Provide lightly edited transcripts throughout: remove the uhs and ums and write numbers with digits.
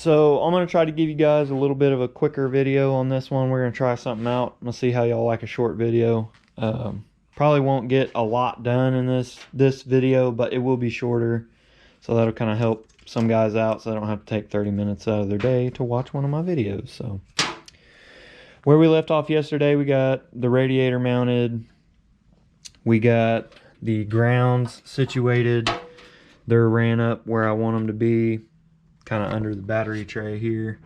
So I'm going to try to give you guys a little bit of a quicker video on this one. We're going to try something out. I'm going to see how y'all like a short video. Probably won't get a lot done in this video, but it will be shorter. So that'll kind of help some guys out so they don't have to take 30 minutes out of their day to watch one of my videos. So where we left off yesterday, we got the radiator mounted. We got the grounds situated. They're ran up where I want them to be, kind of under the battery tray here.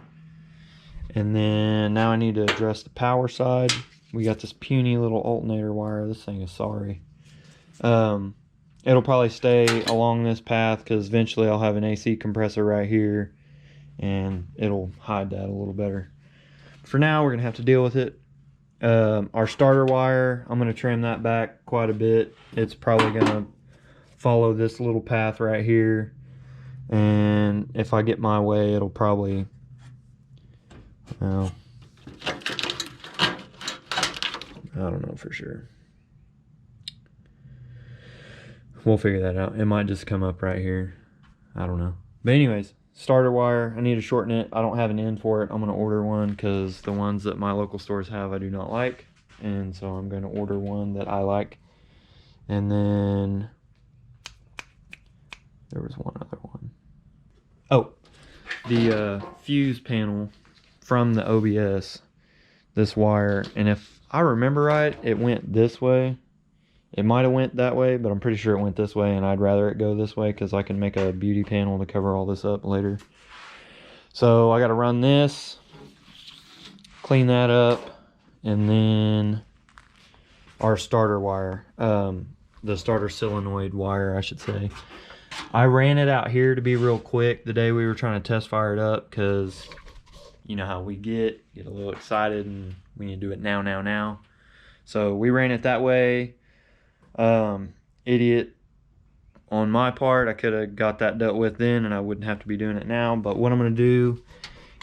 And then now I need to address the power side. We got this puny little alternator wire. This thing is sorry. It'll probably stay along this path because eventually I'll have an AC compressor right here and it'll hide that a little better. For now, we're gonna have to deal with it. Our starter wire, I'm gonna trim that back quite a bit. It's probably gonna follow this little path right here. And if I get my way, it'll probably, well, I don't know for sure. We'll figure that out. It might just come up right here. I don't know. But anyways, starter wire, I need to shorten it. I don't have an end for it. I'm going to order one because the ones that my local stores have I do not like. And so I'm going to order one that I like. And then there was one other one. Oh, the fuse panel from the OBS, this wire. And if I remember right, it went this way. It might have went that way, but I'm pretty sure it went this way, and I'd rather it go this way because I can make a beauty panel to cover all this up later. So I got to run this, clean that up, and then our starter wire, the starter solenoid wire, I should say. I ran it out here to be real quick the day we were trying to test fire it up because you know how we get a little excited and we need to do it now. So we ran it that way. Idiot on my part. I could have got that dealt with then and I wouldn't have to be doing it now. But what I'm going to do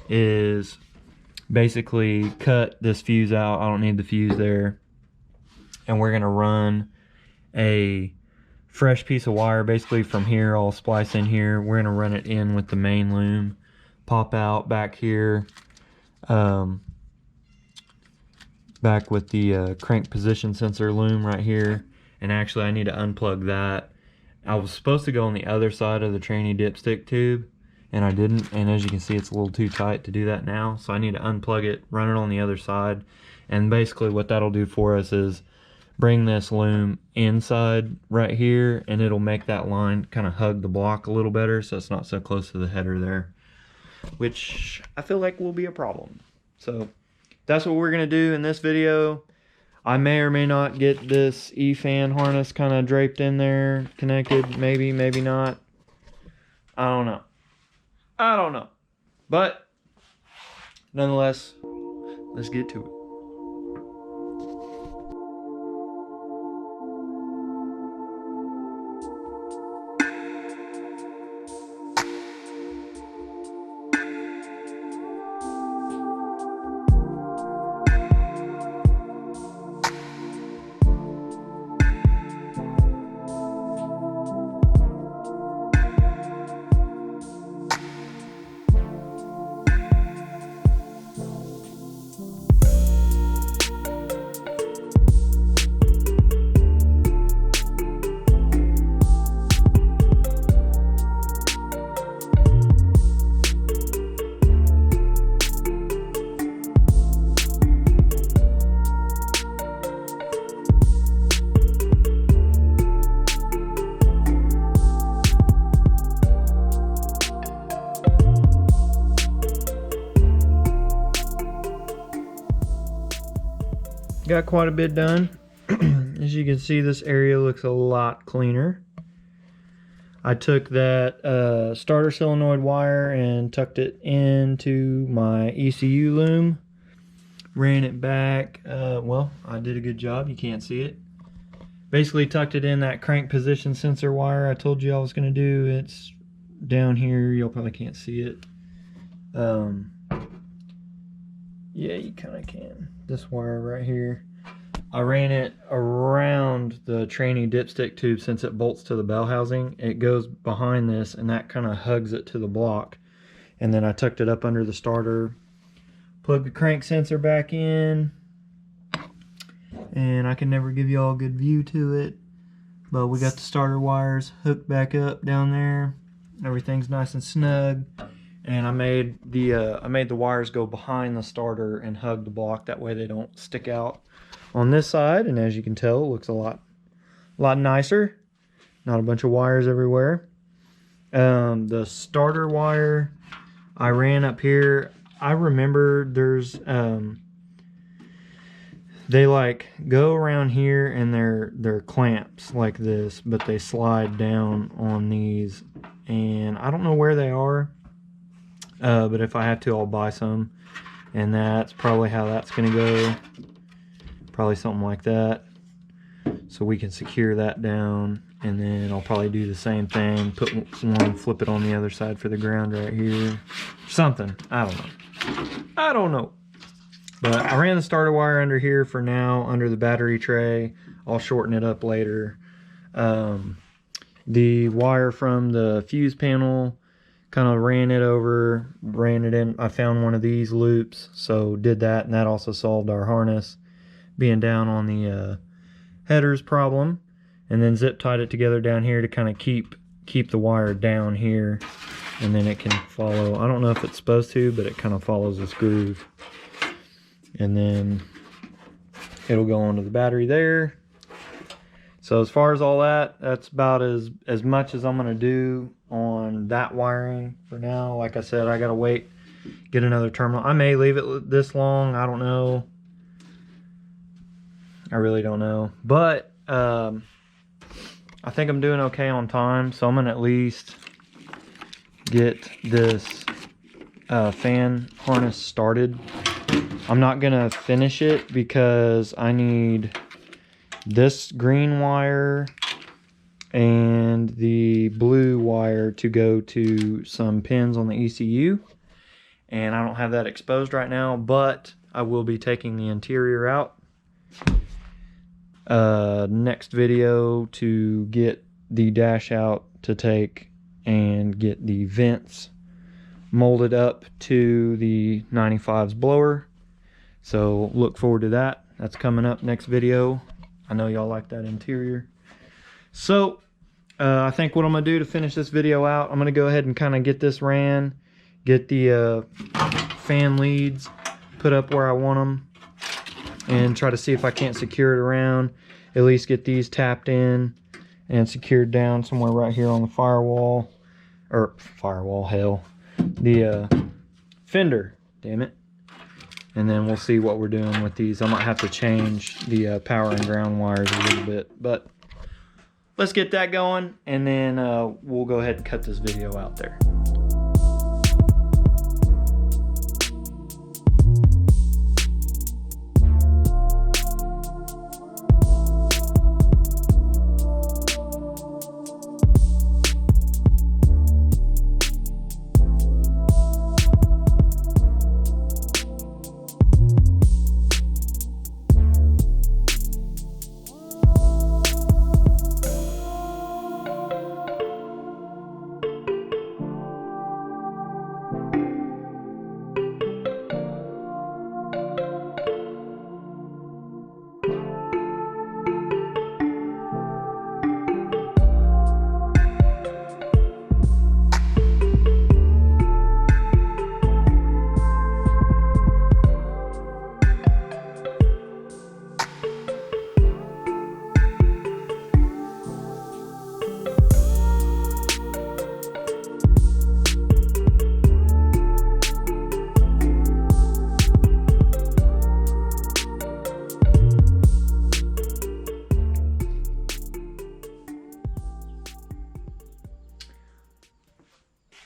is basically cut this fuse out. I don't need the fuse there. And we're going to run a fresh piece of wire basically from here. I'll splice in here. We're going to run it in with the main loom. Pop out back here. Back with the crank position sensor loom right here. And actually I need to unplug that. I was supposed to go on the other side of the tranny dipstick tube and I didn't, and as you can see it's a little too tight to do that now, so I need to unplug it, run it on the other side, and basically what that'll do for us is bring this loom inside right here and it'll make that line kind of hug the block a little better so it's not so close to the header there, which I feel like will be a problem. So that's what we're gonna do in this video. I may or may not get this E-fan harness kind of draped in there, connected, maybe not. I don't know. But nonetheless, let's get to it. Got quite a bit done. As you can see, this area looks a lot cleaner. I took that starter solenoid wire and tucked it into my ECU loom. Ran it back. Well, I did a good job. You can't see it. Basically tucked it in that crank position sensor wire I told you I was going to do. It's down here. Y'all probably can't see it. Yeah, you kind of can. This wire right here. I ran it around the tranny dipstick tube since it bolts to the bell housing. It goes behind this and that kind of hugs it to the block. And then I tucked it up under the starter, plugged the crank sensor back in, and I can never give you all a good view to it, but we got the starter wires hooked back up down there. Everything's nice and snug, and I made the wires go behind the starter and hug the block. That way they don't stick out on this side, and as you can tell, it looks a lot nicer. Not a bunch of wires everywhere. The starter wire I ran up here. I remember there's they like go around here, and they're clamps like this, but they slide down on these, and I don't know where they are, but if I have to, I'll buy some, and that's probably how that's gonna go. Probably something like that, so we can secure that down. And then I'll probably do the same thing, put one, flip it on the other side for the ground right here. Something, I don't know. But I ran the starter wire under here for now, under the battery tray. I'll shorten it up later. The wire from the fuse panel, kind of ran it in. I found one of these loops, so did that, and that also solved our harness being down on the headers problem. And then zip tied it together down here to kind of keep the wire down here, and then it can follow. I don't know if it's supposed to, but it kind of follows this groove. And then it'll go onto the battery there. So as far as all that, that's about as much as I'm gonna do on that wiring for now. Like I said, I gotta wait, get another terminal. I may leave it this long, I don't know. I really don't know. But I think I'm doing okay on time, so I'm gonna at least get this fan harness started. I'm not gonna finish it because I need this green wire and the blue wire to go to some pins on the ECU, and I don't have that exposed right now, but I will be taking the interior out next video to get the dash out to take and get the vents molded up to the 95's blower. So look forward to that. That's coming up next video. I know y'all like that interior. So I think what I'm gonna do to finish this video out, I'm gonna go ahead and kind of get this ran, get the fan leads put up where I want them, and try to see if I can't secure it around. At least get these tapped in and secured down somewhere right here on the firewall, or firewall, hell, the fender, damn it. And then we'll see what we're doing with these. I might have to change the power and ground wires a little bit, but let's get that going, and then we'll go ahead and cut this video out there.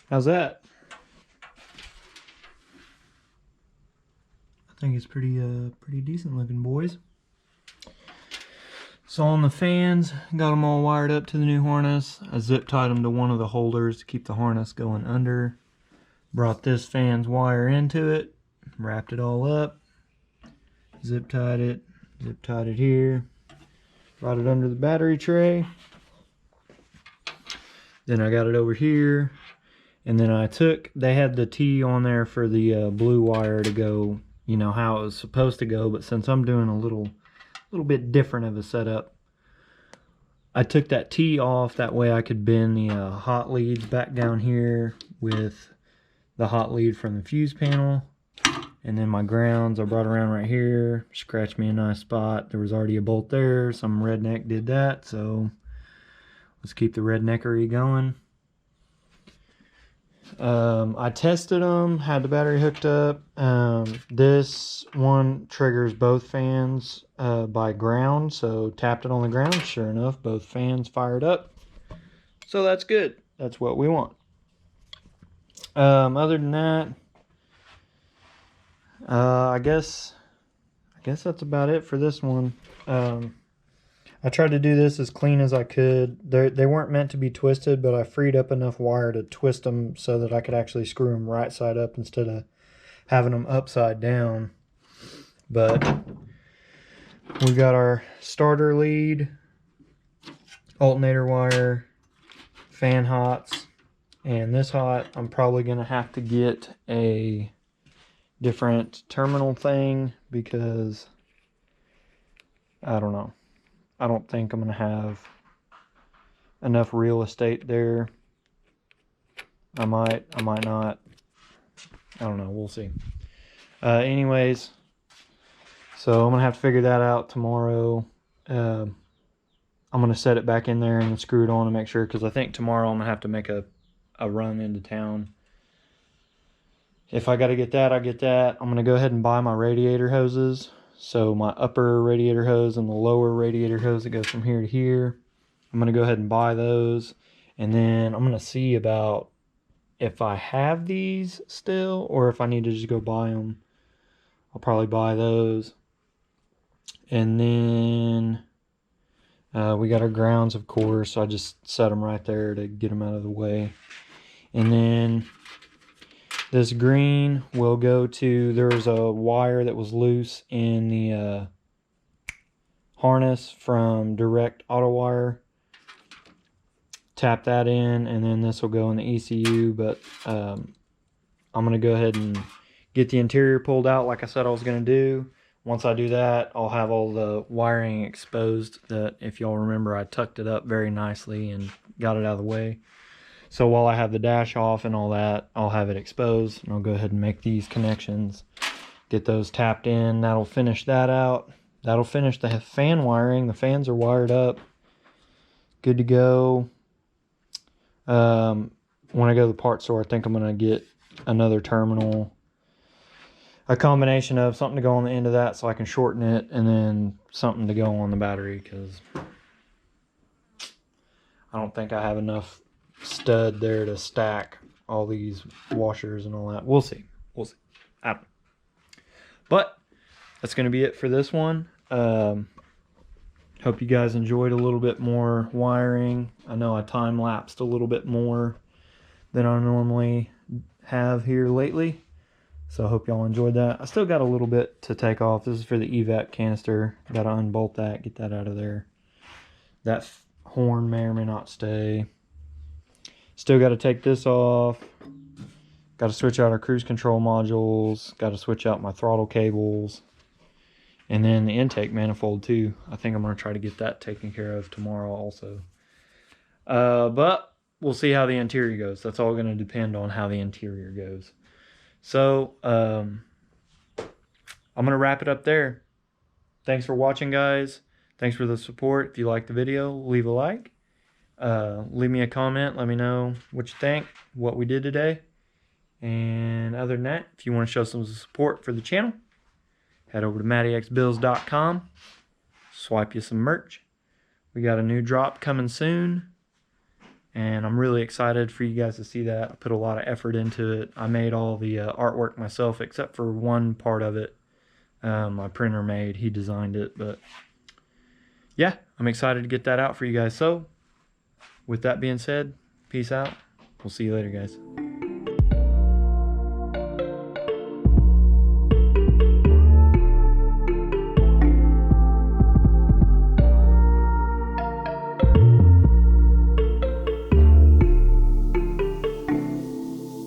How's that? I think it's pretty decent looking, boys. So on the fans, got them all wired up to the new harness. I zip tied them to one of the holders to keep the harness going under. Brought this fan's wire into it, wrapped it all up, zip tied it here, brought it under the battery tray. Then I got it over here, And then they had the T on there for the blue wire to go, you know, how it was supposed to go. But since I'm doing a little bit different of a setup, I took that T off. That way I could bend the hot leads back down here with the hot lead from the fuse panel. And then my grounds I brought around right here, scratched me a nice spot. There was already a bolt there. Some redneck did that, so let's keep the redneckery going. I tested them, had the battery hooked up. This one triggers both fans by ground, so tapped it on the ground. Sure enough, both fans fired up. So that's good. That's what we want. Other than that, I guess that's about it for this one. I tried to do this as clean as I could. They weren't meant to be twisted, but I freed up enough wire to twist them so that I could actually screw them right side up instead of having them upside down. But we got our starter lead, alternator wire, fan hots, and this hot I'm probably going to have to get a different terminal thing because I don't know. I don't think I'm going to have enough real estate there. I might not. I don't know. We'll see. Anyways, so I'm going to have to figure that out tomorrow. I'm going to set it back in there and screw it on to make sure, because I think tomorrow I'm going to have to make a run into town. If I got to get that, I get that. I'm going to go ahead and buy my radiator hoses. So my upper radiator hose and the lower radiator hose that goes from here to here. I'm going to go ahead and buy those. And then I'm going to see about if I have these still or if I need to just go buy them. I'll probably buy those. And then we got our grounds, of course. I just set them right there to get them out of the way. And then this green will go to, there was a wire that was loose in the harness from direct auto wire. Tap that in, and then this will go in the ECU. But I'm going to go ahead and get the interior pulled out like I said I was going to do. Once I do that, I'll have all the wiring exposed. That, if y'all remember, I tucked it up very nicely and got it out of the way. So while I have the dash off and all that, I'll have it exposed, and I'll go ahead and make these connections, get those tapped in. That'll finish that out. That'll finish the fan wiring. The fans are wired up, good to go. When I go to the parts store, I think I'm going to get another terminal, a combination of something to go on the end of that so I can shorten it, and then something to go on the battery, because I don't think I have enough stud there to stack all these washers and all that. We'll see. We'll see. I don't know. But that's going to be it for this one. Hope you guys enjoyed a little bit more wiring. I know I time-lapsed a little bit more than I normally have here lately. So I hope y'all enjoyed that. I still got a little bit to take off. This is for the evap canister. Got to unbolt that, get that out of there. That horn may or may not stay. Still got to take this off. Got to switch out our cruise control modules. Got to switch out my throttle cables. And then the intake manifold too. I think I'm going to try to get that taken care of tomorrow also. But we'll see how the interior goes. That's all going to depend on how the interior goes. So I'm going to wrap it up there. Thanks for watching, guys. Thanks for the support. If you liked the video, leave a like. Leave me a comment. Let me know what you think, what we did today. And other than that, if you want to show some support for the channel, head over to MattyXBuilds.com. Swipe you some merch. We got a new drop coming soon, and I'm really excited for you guys to see that. I put a lot of effort into it. I made all the artwork myself, except for one part of it my printer made. He designed it, but yeah, I'm excited to get that out for you guys. So with that being said, peace out. We'll see you later, guys.